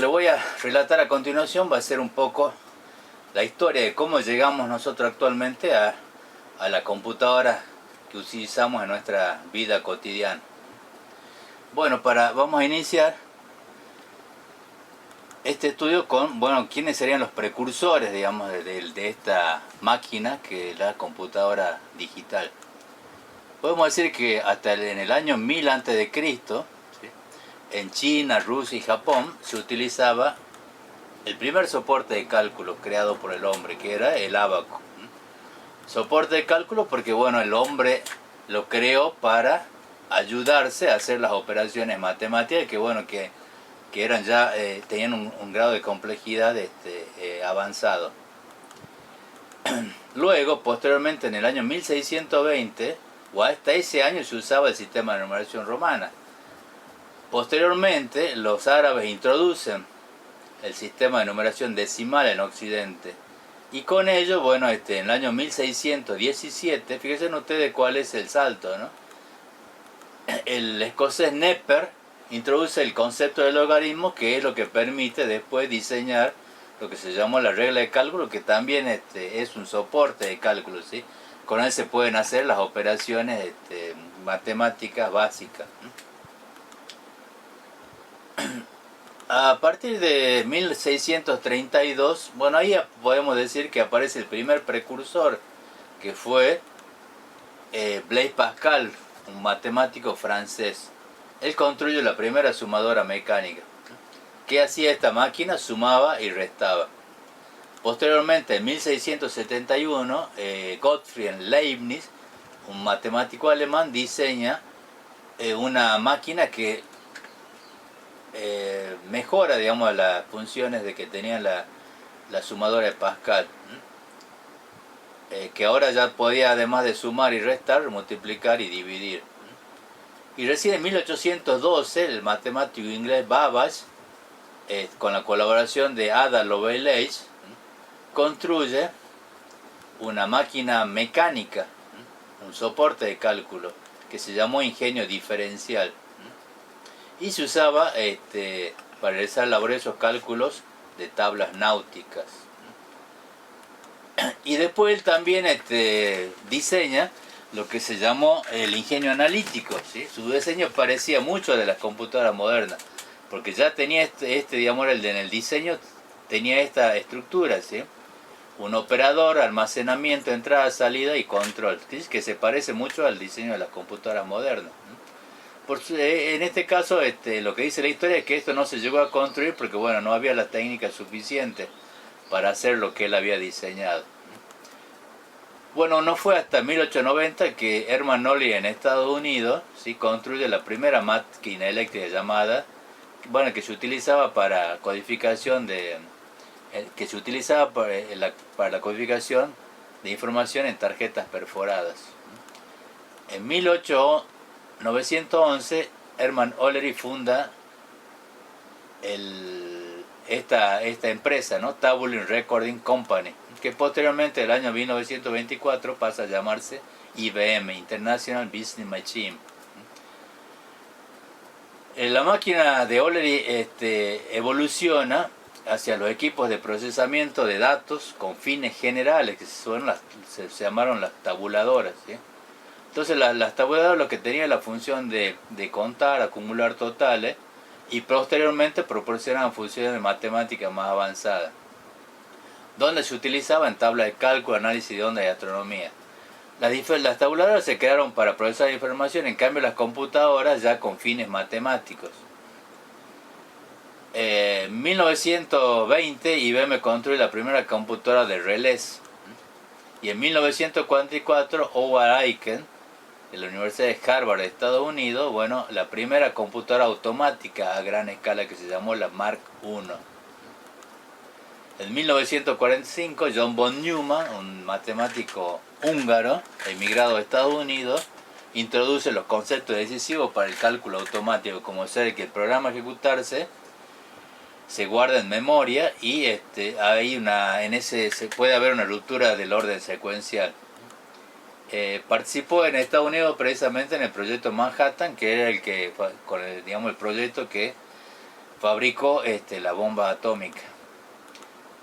Le voy a relatar a continuación va a ser un poco la historia de cómo llegamos nosotros actualmente a la computadora que utilizamos en nuestra vida cotidiana. Bueno, vamos a iniciar este estudio con, quiénes serían los precursores, digamos, de esta máquina que es la computadora digital. Podemos decir que hasta en el año 1000 a.C., en China, Rusia y Japón se utilizaba el primer soporte de cálculo creado por el hombre, que era el ábaco. Soporte de cálculo porque, el hombre lo creó para ayudarse a hacer las operaciones matemáticas que eran ya, tenían un grado de complejidad avanzado. Luego, posteriormente, en el año 1620, o hasta ese año se usaba el sistema de numeración romana. Posteriormente, los árabes introducen el sistema de numeración decimal en Occidente. Y con ello, en el año 1617, fíjense ustedes cuál es el salto, ¿no? El escocés Neper introduce el concepto de logaritmo, que es lo que permite después diseñar lo que se llamó la regla de cálculo, que también es un soporte de cálculo, ¿sí? Con él se pueden hacer las operaciones matemáticas básicas. A partir de 1632, ahí podemos decir que aparece el primer precursor, que fue Blaise Pascal, un matemático francés. Él construyó la primera sumadora mecánica. ¿Qué hacía esta máquina? Sumaba y restaba. Posteriormente, en 1671, Gottfried Leibniz, un matemático alemán, diseña una máquina que mejora, digamos, las funciones que tenía la sumadora de Pascal, que ahora ya podía, además de sumar y restar, multiplicar y dividir. Y recién en 1812 el matemático inglés Babbage, con la colaboración de Ada Lovelace, construye una máquina mecánica, un soporte de cálculo, que se llamó ingenio diferencial. Y se usaba para realizar laboriosos cálculos de tablas náuticas. Y después él también diseña lo que se llamó el ingenio analítico, ¿sí? Su diseño parecía mucho de las computadoras modernas, porque ya tenía digamos, en el diseño tenía esta estructura, ¿sí? Un operador, almacenamiento, entrada, salida y control, ¿sí? Que se parece mucho al diseño de las computadoras modernas. En este caso, lo que dice la historia es que esto no se llegó a construir porque, no había la técnica suficiente para hacer lo que él había diseñado. No fue hasta 1890 que Hermann Olli en Estados Unidos, ¿sí?, construye la primera máquina eléctrica llamada, que se utilizaba para codificación para la codificación de información en tarjetas perforadas. En 1911, Hermann Olli funda esta empresa, ¿no? Tabulating Recording Company, que posteriormente, el año 1924, pasa a llamarse IBM, International Business Machine. La máquina de Olli evoluciona hacia los equipos de procesamiento de datos con fines generales, que se llamaron las tabuladoras, ¿sí? Entonces las tabuladoras lo que tenían la función de contar, acumular totales, y posteriormente proporcionaban funciones de matemática más avanzadas, donde se utilizaban tablas de cálculo, análisis de ondas y astronomía. Las tabuladoras se crearon para procesar información, en cambio las computadoras ya con fines matemáticos. En 1920 IBM construye la primera computadora de relés, y en 1944 Howard Aiken, de la Universidad de Harvard de Estados Unidos, la primera computadora automática a gran escala, que se llamó la Mark I. En 1945, John von Neumann, un matemático húngaro emigrado a Estados Unidos, introduce los conceptos decisivos para el cálculo automático, como ser que el programa a ejecutarse se guarda en memoria y se puede haber una ruptura del orden secuencial. Participó en Estados Unidos precisamente en el proyecto Manhattan, que era el proyecto que fabricó la bomba atómica.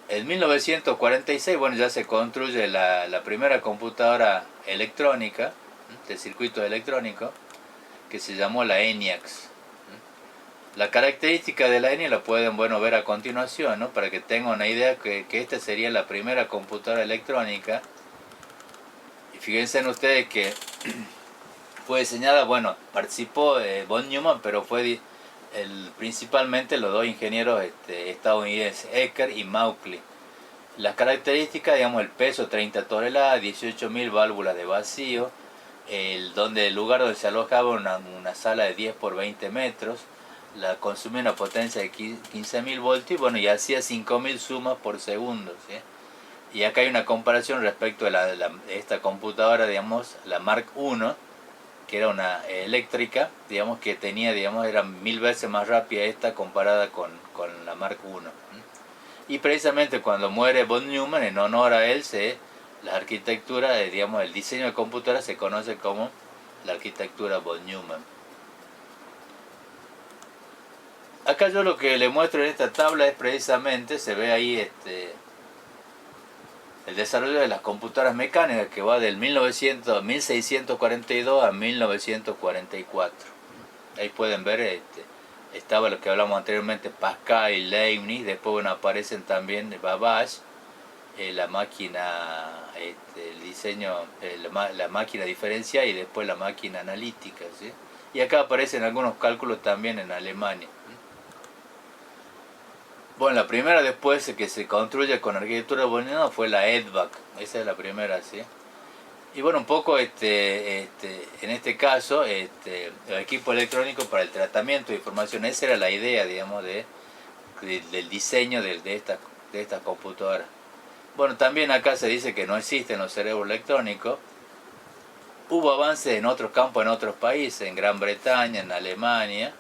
En 1946, bueno, ya se construye la primera computadora electrónica, de circuito electrónico, que se llamó la ENIAC. La característica de la ENIAC la pueden, bueno, ver a continuación, ¿no? Para que tengan una idea que esta sería la primera computadora electrónica. Y fíjense en ustedes que fue diseñada, bueno, participó von Neumann, pero fue principalmente los dos ingenieros estadounidenses, Ecker y Mauchly. Las características, digamos, el peso 30 toneladas, 18.000 válvulas de vacío, el lugar donde se alojaba una sala de 10 por 20 metros, consumía una potencia de 15.000 voltios y bueno, y hacía 5.000 sumas por segundo, ¿sí? Y acá hay una comparación respecto de esta computadora, digamos, la Mark I, que era una eléctrica, digamos, que tenía, digamos, era 1000 veces más rápida esta comparada con la Mark I. Y precisamente cuando muere von Neumann, en honor a él, la arquitectura, digamos, el diseño de computadoras se conoce como la arquitectura von Neumann. Acá yo lo que le muestro en esta tabla es precisamente, se ve ahí el desarrollo de las computadoras mecánicas, que va del 1642 a 1944. Ahí pueden ver, estaba lo que hablamos anteriormente, Pascal y Leibniz, después bueno, aparecen también Babbage, la máquina, el diseño, la máquina diferencial y después la máquina analítica, ¿sí? Y acá aparecen algunos cálculos también en Alemania. Bueno, la primera después que se construye con arquitectura booleana fue la EDVAC, esa es la primera, ¿sí? Y bueno, un poco en este caso, el equipo electrónico para el tratamiento de información, esa era la idea, digamos, del diseño de esta computadora. Bueno, también acá se dice que no existen los cerebros electrónicos. Hubo avances en otros campos, en otros países, en Gran Bretaña, en Alemania.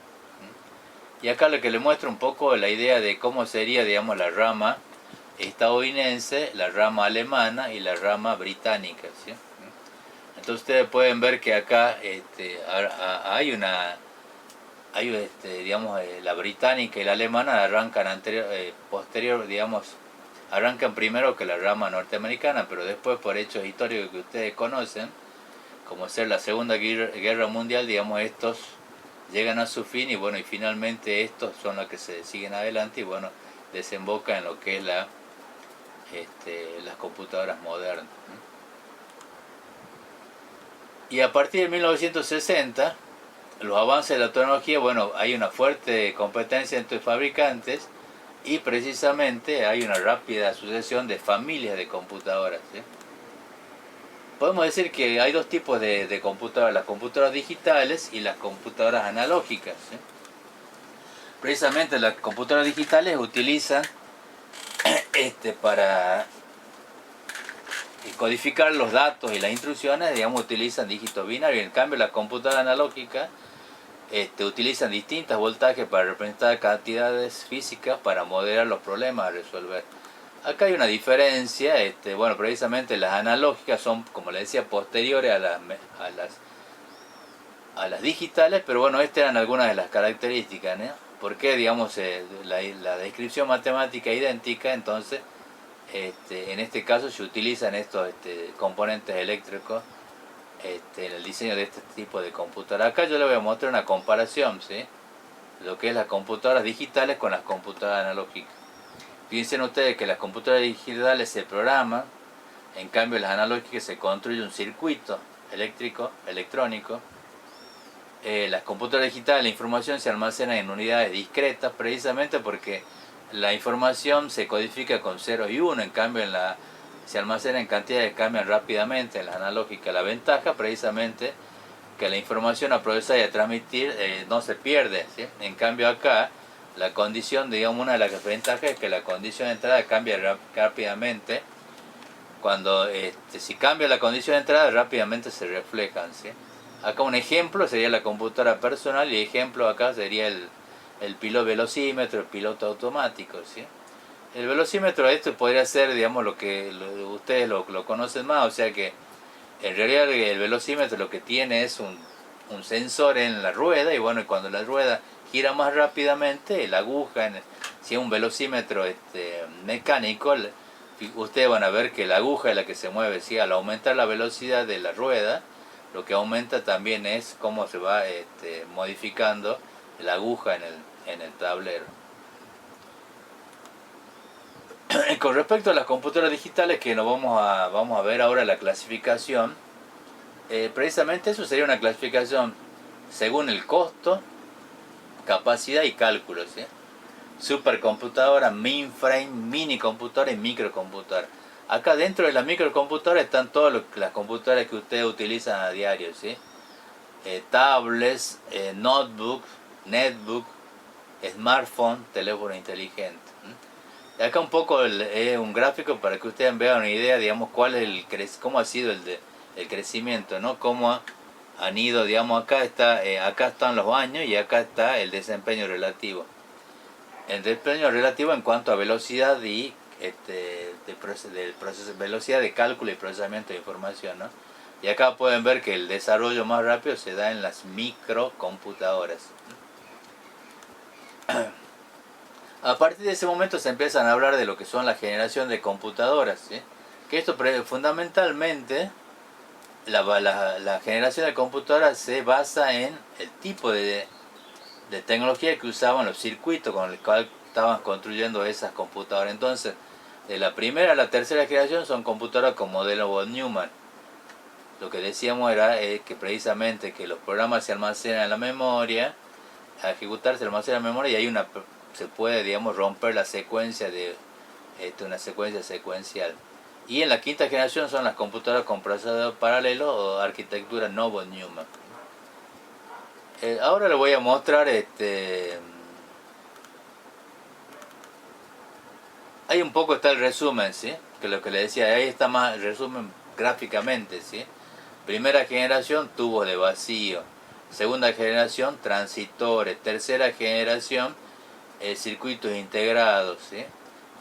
Y acá lo que le muestro un poco la idea de cómo sería, digamos, la rama estadounidense, la rama alemana y la rama británica, ¿sí? Entonces ustedes pueden ver que acá hay digamos, la británica y la alemana arrancan posterior, digamos, arrancan primero que la rama norteamericana, pero después por hechos históricos que ustedes conocen, como ser la Segunda Guerra Mundial, digamos, estos llegan a su fin y bueno, y finalmente estos son los que se siguen adelante y bueno, desembocan en lo que es las computadoras modernas. Y a partir de 1960, los avances de la tecnología, bueno, hay una fuerte competencia entre fabricantes y precisamente hay una rápida sucesión de familias de computadoras, ¿sí? Podemos decir que hay dos tipos de computadoras, las computadoras digitales y las computadoras analógicas, ¿sí? Precisamente las computadoras digitales utilizan para codificar los datos y las instrucciones, digamos, utilizan dígitos binarios. En cambio, las computadoras analógicas utilizan distintos voltajes para representar cantidades físicas para modelar los problemas a resolver. Acá hay una diferencia, bueno, precisamente las analógicas son, como les decía, posteriores a las digitales, pero bueno, estas eran algunas de las características, ¿no? Porque, digamos, la descripción matemática idéntica, entonces, en este caso se utilizan estos componentes eléctricos en el diseño de este tipo de computadora. Acá yo les voy a mostrar una comparación, ¿sí? Lo que es las computadoras digitales con las computadoras analógicas. Piensen ustedes que las computadoras digitales se programan, en cambio las analógicas se construye un circuito electrónico. Las computadoras digitales, la información se almacena en unidades discretas, precisamente porque la información se codifica con 0 y 1, en cambio se almacena en cantidades que cambian rápidamente en la analógica. La ventaja precisamente que la información a procesar y a transmitir no se pierde, ¿sí? En cambio acá la condición, digamos, una de las ventajas es que la condición de entrada cambia rápidamente. Cuando si cambia la condición de entrada, rápidamente se reflejan, ¿sí? Acá un ejemplo sería la computadora personal y ejemplo acá sería el piloto velocímetro, el piloto automático, ¿sí? El velocímetro podría ser, digamos, ustedes lo conocen más, o sea que en realidad el velocímetro lo que tiene es un sensor en la rueda y bueno, cuando la rueda gira más rápidamente la aguja. Si es un velocímetro mecánico, ustedes van a ver que la aguja es la que se mueve. ¿Sí? Al aumentar la velocidad de la rueda, lo que aumenta también es cómo se va modificando la aguja en el tablero. Con respecto a las computadoras digitales, que nos vamos a ver ahora la clasificación, precisamente eso sería una clasificación según el costo, capacidad y cálculo. ¿Sí? Supercomputadora, mainframe, mini computadora y microcomputadora. Acá dentro de la microcomputadora están todas las computadoras que ustedes utilizan a diario. ¿Sí? Tablets, notebook, netbook, smartphone, teléfono inteligente. Acá un poco un gráfico para que ustedes vean una idea, digamos, cómo ha sido el crecimiento, ¿no? Cómo han ido, digamos, acá están los años y acá está el desempeño relativo. El desempeño relativo en cuanto a velocidad y velocidad de cálculo y procesamiento de información, ¿no? Y acá pueden ver que el desarrollo más rápido se da en las microcomputadoras. A partir de ese momento se empiezan a hablar de lo que son la generación de computadoras, ¿sí? Que esto fundamentalmente, la generación de computadoras se basa en el tipo de tecnología que usaban, los circuitos con los cuales estaban construyendo esas computadoras. Entonces, de la primera a la tercera generación son computadoras con modelo von Neumann. Lo que decíamos era que precisamente que los programas se almacenan en la memoria, a ejecutarse se almacena en la memoria y se puede, digamos, romper la secuencia de una secuencia secuencial. Y en la quinta generación son las computadoras con procesador paralelo o arquitectura no von Neumann. Ahora les voy a mostrar ahí un poco está el resumen, ¿sí? Que lo que les decía, ahí está más el resumen gráficamente, ¿sí? Primera generación, tubos de vacío. Segunda generación, transistores. Tercera generación, circuitos integrados, ¿sí?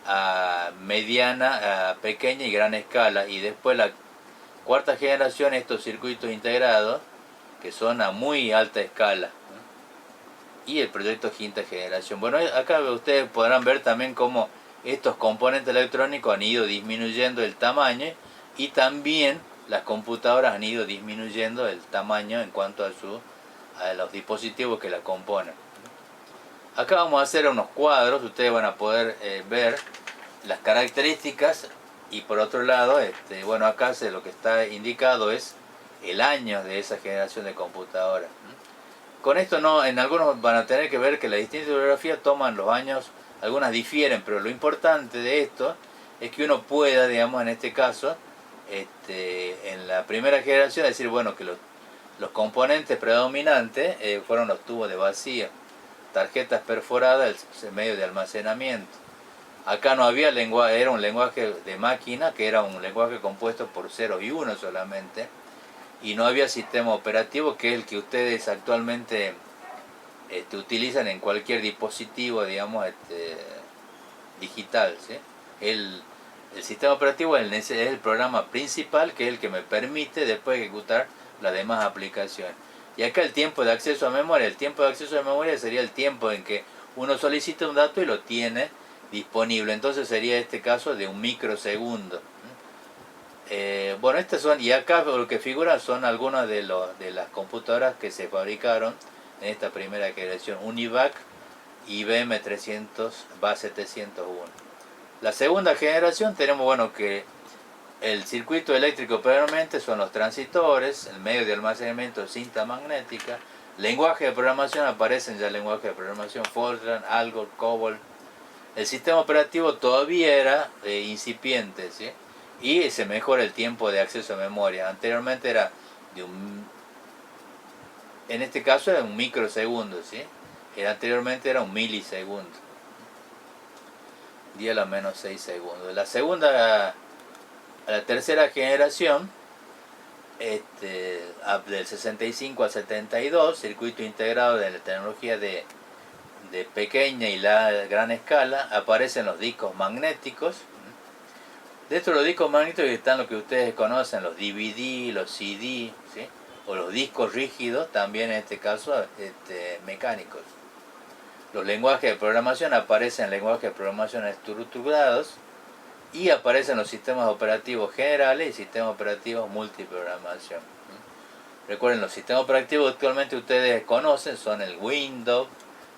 A mediana, a pequeña y gran escala. Y después la cuarta generación, estos circuitos integrados, que son a muy alta escala. Y el proyecto quinta generación. Bueno, acá ustedes podrán ver también cómo estos componentes electrónicos han ido disminuyendo el tamaño y también las computadoras han ido disminuyendo el tamaño en cuanto a los dispositivos que la componen. Acá vamos a hacer unos cuadros, ustedes van a poder ver las características y por otro lado, bueno, acá lo que está indicado es el año de esa generación de computadoras. Con esto en algunos van a tener que ver que las distintas bibliografías toman los años, algunas difieren, pero lo importante de esto es que uno pueda, digamos, en este caso, en la primera generación decir, bueno, que los componentes predominantes fueron los tubos de vacío, tarjetas perforadas, el medio de almacenamiento. Acá no había lenguaje, era un lenguaje de máquina, que era un lenguaje compuesto por ceros y unos solamente, y no había sistema operativo, que es el que ustedes actualmente utilizan en cualquier dispositivo, digamos, digital, ¿sí? El sistema operativo es el programa principal, que es el que me permite después ejecutar las demás aplicaciones. Y acá el tiempo de acceso a memoria, sería el tiempo en que uno solicita un dato y lo tiene disponible. Entonces sería este caso de un microsegundo. Bueno, estas son, y acá lo que figura son algunas de las computadoras que se fabricaron en esta primera generación. Univac, IBM 300, BAS 701. La segunda generación tenemos, bueno, que el circuito eléctrico previamente son los transistores, el medio de almacenamiento de cinta magnética, lenguaje de programación, aparecen ya lenguajes de programación, Fortran, Algol, COBOL. El sistema operativo todavía era incipiente, ¿sí? Y se mejora el tiempo de acceso a memoria. Anteriormente era en este caso era un microsegundo, ¿sí? Anteriormente era un milisegundo. 10 a la menos 6 segundos. La tercera generación, del 65 al 72, circuito integrado de la tecnología de pequeña y gran escala, aparecen los discos magnéticos. Dentro de los discos magnéticos están lo que ustedes conocen, los DVD, los CD, ¿sí? O los discos rígidos, también en este caso mecánicos. los lenguajes de programación, aparecen lenguajes de programación estructurados y aparecen los sistemas operativos generales y sistemas operativos multiprogramación. Recuerden, los sistemas operativos que actualmente ustedes conocen son el Windows,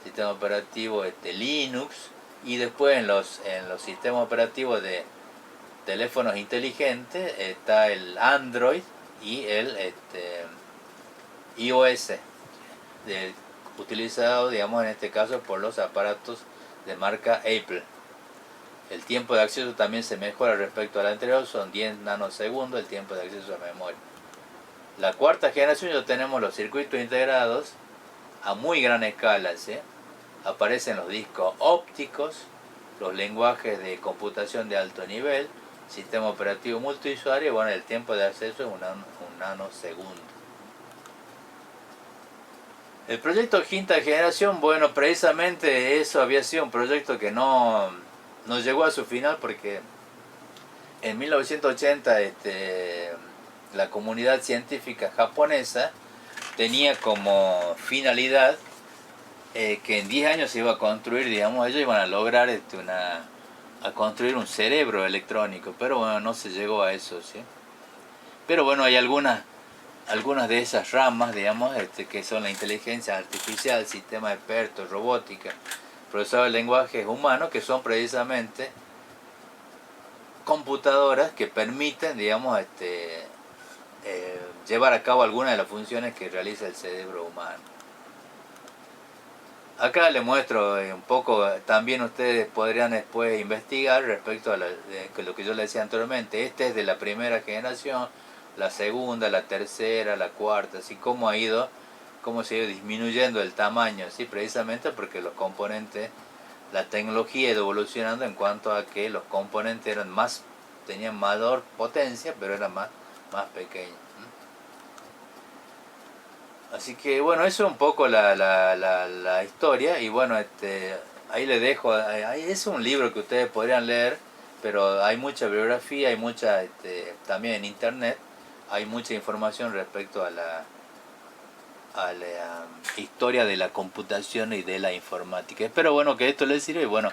sistema operativo Linux, y después en los sistemas operativos de teléfonos inteligentes está el Android y el iOS, utilizado, digamos, en este caso por los aparatos de marca Apple. El tiempo de acceso también se mejora respecto al anterior, son 10 nanosegundos el tiempo de acceso a memoria. La cuarta generación ya tenemos los circuitos integrados a muy gran escala, ¿sí? Aparecen los discos ópticos, los lenguajes de computación de alto nivel, sistema operativo multiusuario, bueno, el tiempo de acceso es un nanosegundo. El proyecto quinta generación, bueno, precisamente eso había sido un proyecto que no llegó a su final porque en 1980 la comunidad científica japonesa tenía como finalidad que en 10 años se iba a construir, digamos, ellos iban a lograr a construir un cerebro electrónico, pero bueno, no se llegó a eso, ¿sí? Pero bueno, hay algunas de esas ramas, digamos, que son la inteligencia artificial, sistema experto, robótica, procesado de lenguajes humanos, que son precisamente computadoras que permiten, digamos, llevar a cabo algunas de las funciones que realiza el cerebro humano. Acá les muestro un poco, también ustedes podrían después investigar respecto a lo que yo les decía anteriormente. Este es de la primera generación, la segunda, la tercera, la cuarta, así como cómo se ha ido disminuyendo el tamaño, ¿sí? Precisamente porque los componentes, la tecnología ha ido evolucionando en cuanto a que los componentes tenían mayor potencia, pero eran más pequeños. Así que bueno, eso es un poco la historia, y bueno, ahí les dejo, es un libro que ustedes podrían leer, pero hay mucha bibliografía, hay mucha, también en internet, hay mucha información respecto a la historia de la computación y de la informática. Espero bueno que esto les sirva y bueno,